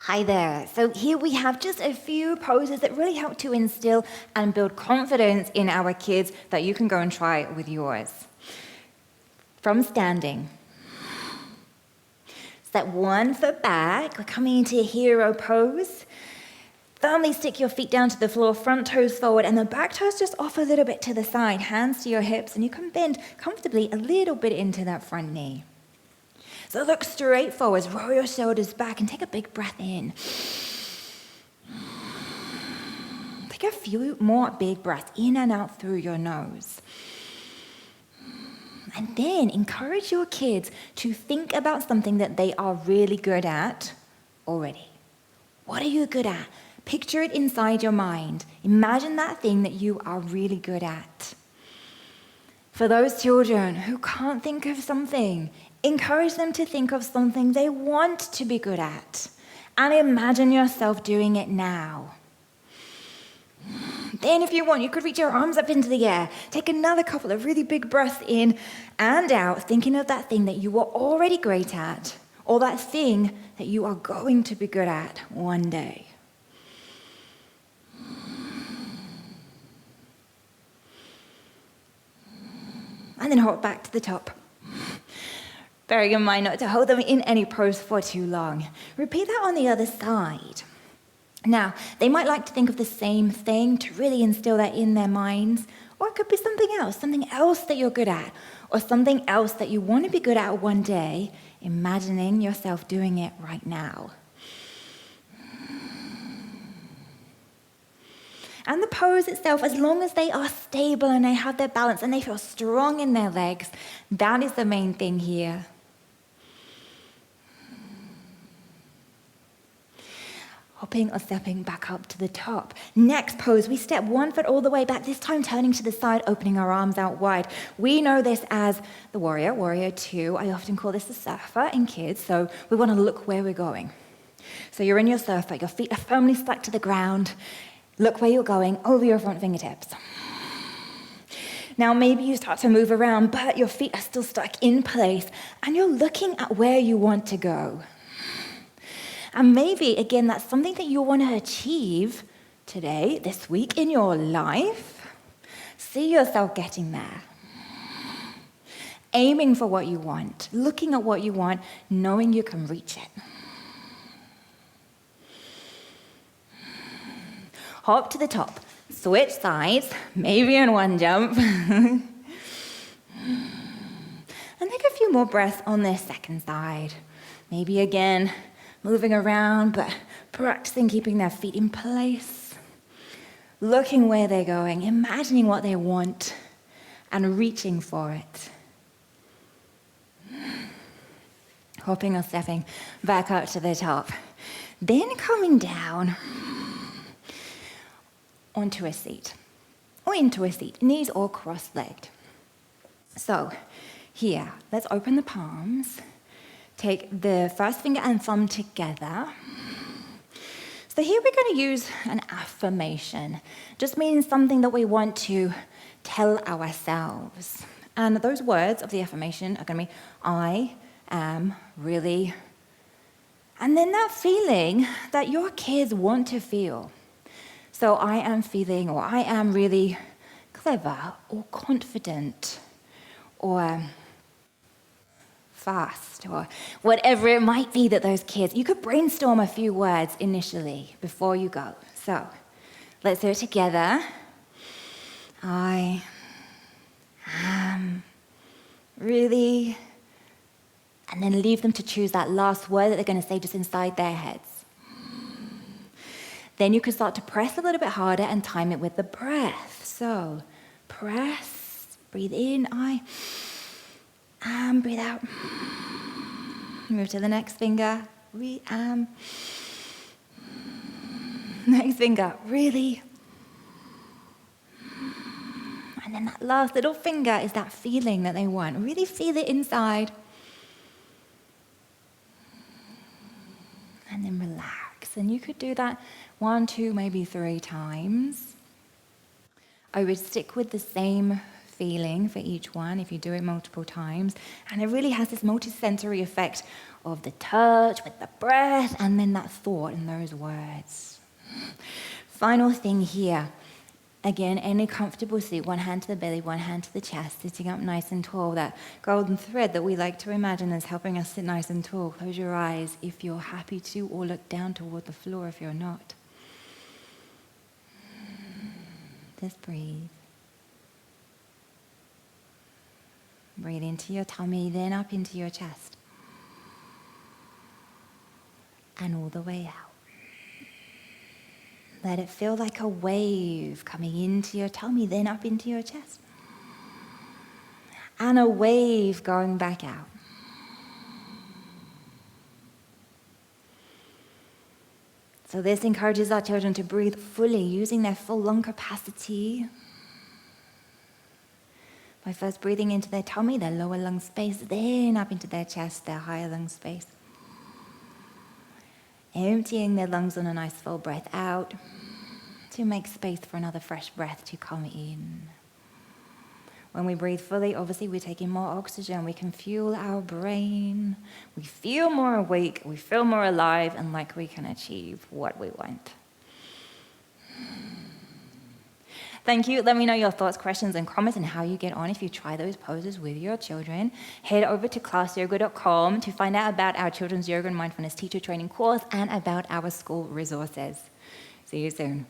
Hi there. So here we have just a few poses that really help to instill and build confidence in our kids that you can go and try with yours. From standing. Step 1 foot back. We're coming into hero pose. Firmly stick your feet down to the floor, front toes forward, and the back toes just off a little bit to the side. Hands to your hips, and you can bend comfortably a little bit into that front knee. So look straight forward, roll your shoulders back, and take a big breath in. Take a few more big breaths in and out through your nose. And then encourage your kids to think about something that they are really good at already. What are you good at? Picture it inside your mind. Imagine that thing that you are really good at. For those children who can't think of something, encourage them to think of something they want to be good at. And imagine yourself doing it now. Then if you want, you could reach your arms up into the air. Take another couple of really big breaths in and out, thinking of that thing that you are already great at, or that thing that you are going to be good at one day. And then hold back to the top. Bearing in mind not to hold them in any pose for too long. Repeat that on the other side. Now, they might like to think of the same thing to really instill that in their minds, or it could be something else that you're good at, or something else that you want to be good at one day, imagining yourself doing it right now. And the pose itself, as long as they are stable and they have their balance and they feel strong in their legs, that is the main thing here. Hopping or stepping back up to the top. Next pose, we step 1 foot all the way back, this time turning to the side, opening our arms out wide. We know this as the warrior, warrior 2. I often call this the surfer in kids, so we want to look where we're going. So you're in your surfer, your feet are firmly stuck to the ground. Look where you're going, over your front fingertips. Now maybe you start to move around, but your feet are still stuck in place, and you're looking at where you want to go. And maybe, again, that's something that you want to achieve today, this week in your life. See yourself getting there. Aiming for what you want, looking at what you want, knowing you can reach it. Hop to the top, switch sides, maybe in one jump. And take a few more breaths on this second side. Maybe again, moving around, but practicing keeping their feet in place. Looking where they're going, imagining what they want, and reaching for it. Hopping or stepping back up to the top. Then coming down onto a seat, or into a seat, knees all cross-legged. So here, let's open the palms. Take the first finger and thumb together. So here we're going to use an affirmation. Just means something that we want to tell ourselves. And those words of the affirmation are going to be, I am really, and then that feeling that your kids want to feel. So I am feeling, or I am really clever, or confident, or fast, or whatever it might be that those kids, you could brainstorm a few words initially before you go. So let's do it together. I am really, and then leave them to choose that last word that they're going to say just inside their heads. Then you can start to press a little bit harder and time it with the breath. So press, breathe in, I am, breathe out. Move to the next finger, we am. Next finger, really. And then that last little finger is that feeling that they want. Really feel it inside. And then relax. And you could do that 1, 2, maybe 3 times. I would stick with the same feeling for each one if you do it multiple times. And it really has this multisensory effect of the touch with the breath and then that thought and those words. Final thing here. Again, any comfortable seat, one hand to the belly, one hand to the chest, sitting up nice and tall. That golden thread that we like to imagine as helping us sit nice and tall. Close your eyes if you're happy to, or look down toward the floor if you're not. Just breathe. Breathe into your tummy, then up into your chest. And all the way out. Let it feel like a wave coming into your tummy, then up into your chest. And a wave going back out. So this encourages our children to breathe fully, using their full lung capacity. By first breathing into their tummy, their lower lung space, then up into their chest, their higher lung space. Emptying their lungs on a nice full breath out to make space for another fresh breath to come in. When we breathe fully, obviously we take in more oxygen, we can fuel our brain, we feel more awake, we feel more alive, and like we can achieve what we want. Thank you. Let me know your thoughts, questions, and comments and how you get on if you try those poses with your children. Head over to classyoga.com to find out about our Children's Yoga and Mindfulness Teacher Training course and about our school resources. See you soon.